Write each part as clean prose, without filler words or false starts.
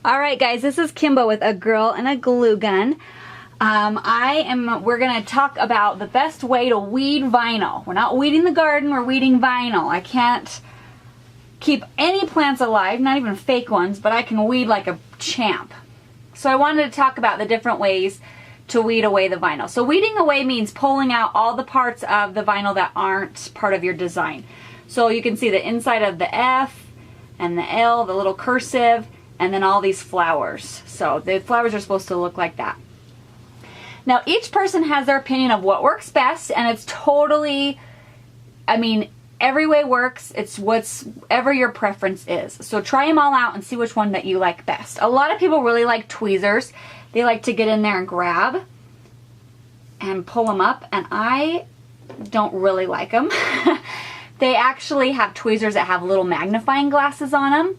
All right, guys, this is Kimbo with a girl and a glue gun. We're gonna talk about the best way to weed vinyl. We're not weeding the garden, we're weeding vinyl. I can't keep any plants alive, not even fake ones, but I can weed like a champ. So I wanted to talk about the different ways to weed away the vinyl. So weeding away means pulling out all the parts of the vinyl that aren't part of your design. So you can see the inside of the F and the L, the little cursive, and then all these flowers. So the flowers are supposed to look like that. Now each person has their opinion of what works best, and it's totally, every way works. It's whatever your preference is. So try them all out and see which one that you like best. A lot of people really like tweezers. They like to get in there and grab and pull them up, and I don't really like them. They actually have tweezers that have little magnifying glasses on them.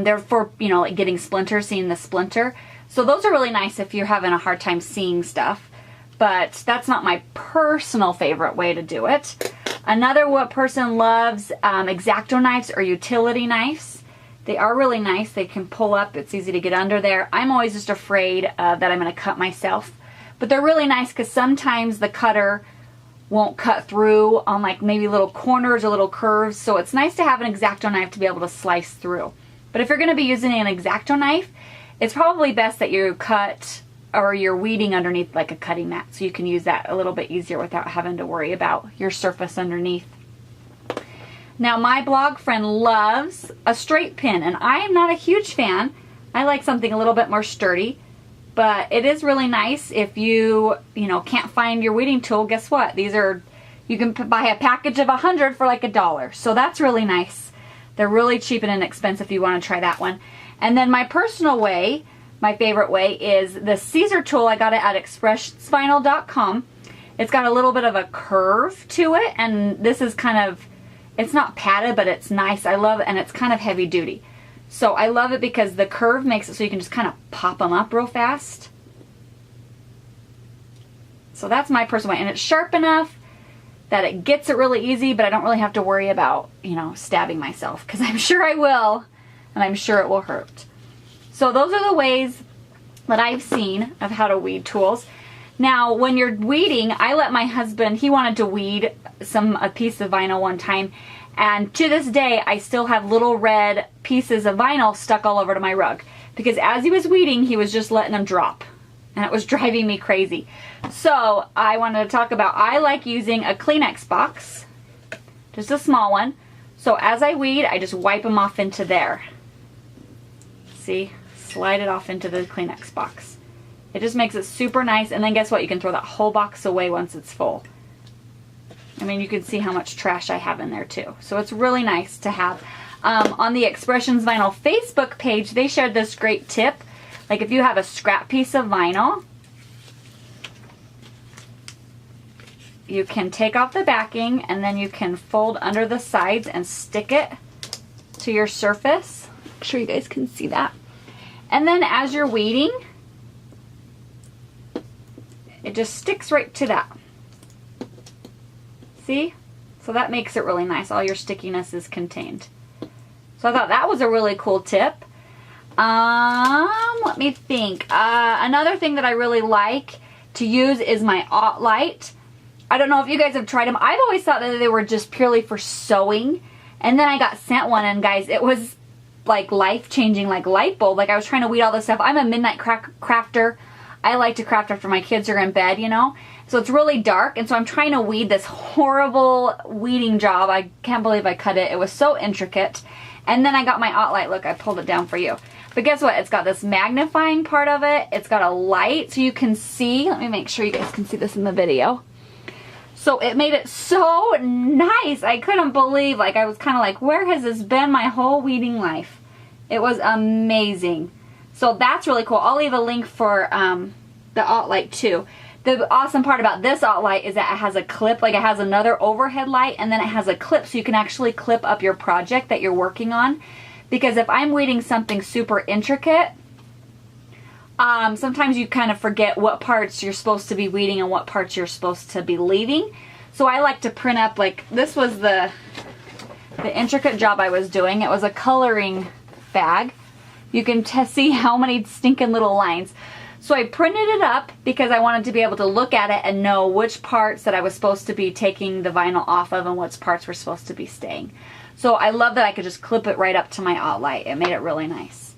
They're for, like getting splinters, seeing the splinter. So those are really nice if you're having a hard time seeing stuff. But that's not my personal favorite way to do it. Another person loves X-Acto knives or utility knives. They are really nice. They can pull up. It's easy to get under there. I'm always just afraid that I'm going to cut myself. But they're really nice because sometimes the cutter won't cut through on like maybe little corners or little curves. So it's nice to have an X-Acto knife to be able to slice through. But if you're going to be using an X-Acto knife, it's probably best that you cut or you're weeding underneath like a cutting mat, so you can use that a little bit easier without having to worry about your surface underneath. Now my blog friend loves a straight pin, and I am not a huge fan. I like something a little bit more sturdy, but it is really nice if you can't find your weeding tool. Guess what? These are, you can buy a package of 100 for like $1. So that's really nice. They're really cheap and inexpensive if you want to try that one. And then my personal way, my favorite way, is the Siser tool. I got it at expressvinyl.com. It's got a little bit of a curve to it, and this is kind of, it's not padded, but it's nice. I love it, and it's kind of heavy duty. So I love it because the curve makes it so you can just kind of pop them up real fast. So that's my personal way, and it's sharp enough that it gets it really easy, but I don't really have to worry about, stabbing myself, because I'm sure I will, and I'm sure it will hurt. So those are the ways that I've seen of how to weed tools. Now, when you're weeding, I let my husband, he wanted to weed a piece of vinyl one time, and to this day, I still have little red pieces of vinyl stuck all over to my rug, because as he was weeding, he was just letting them drop, and it was driving me crazy. So I wanted to talk about, I like using a Kleenex box, just a small one. So as I weed, I just wipe them off into there. See? Slide it off into the Kleenex box. It just makes it super nice, and then guess what? You can throw that whole box away once it's full. You can see how much trash I have in there too. So it's really nice to have. On the Expressions Vinyl Facebook page, they shared this great tip. Like if you have a scrap piece of vinyl, you can take off the backing, and then you can fold under the sides and stick it to your surface. I'm sure you guys can see that. And then as you're weeding, it just sticks right to that. See? So that makes it really nice. All your stickiness is contained. So I thought that was a really cool tip. Let me think. Another thing that I really like to use is my light. I don't know if you guys have tried them. I've always thought that they were just purely for sewing. And then I got sent one, and guys, it was like life-changing, like light bulb. Like I was trying to weed all this stuff. I'm a midnight crafter. I like to craft after my kids are in bed, So it's really dark, and so I'm trying to weed this horrible weeding job. I can't believe I cut it. It was so intricate. And then I got my light. Look, I pulled it down for you. But guess what? It's got this magnifying part of it. It's got a light so you can see. Let me make sure you guys can see this in the video. So it made it so nice. I couldn't believe, I was kind of like, where has this been my whole weeding life? It was amazing. So that's really cool. I'll leave a link for the light too. The awesome part about this light is that it has a clip, like it has another overhead light, and then it has a clip so you can actually clip up your project that you're working on. Because if I'm weeding something super intricate, sometimes you kind of forget what parts you're supposed to be weeding and what parts you're supposed to be leaving. So I like to print up, like this was the intricate job I was doing. It was a coloring bag. You can see how many stinking little lines. So I printed it up because I wanted to be able to look at it and know which parts that I was supposed to be taking the vinyl off of and which parts were supposed to be staying. So I love that I could just clip it right up to my outline. It made it really nice.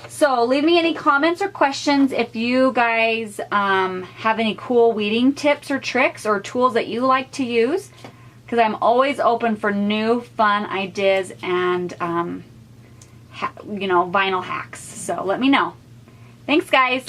So leave me any comments or questions if you guys have any cool weeding tips or tricks or tools that you like to use, because I'm always open for new fun ideas and you know, vinyl hacks. So let me know. Thanks, guys.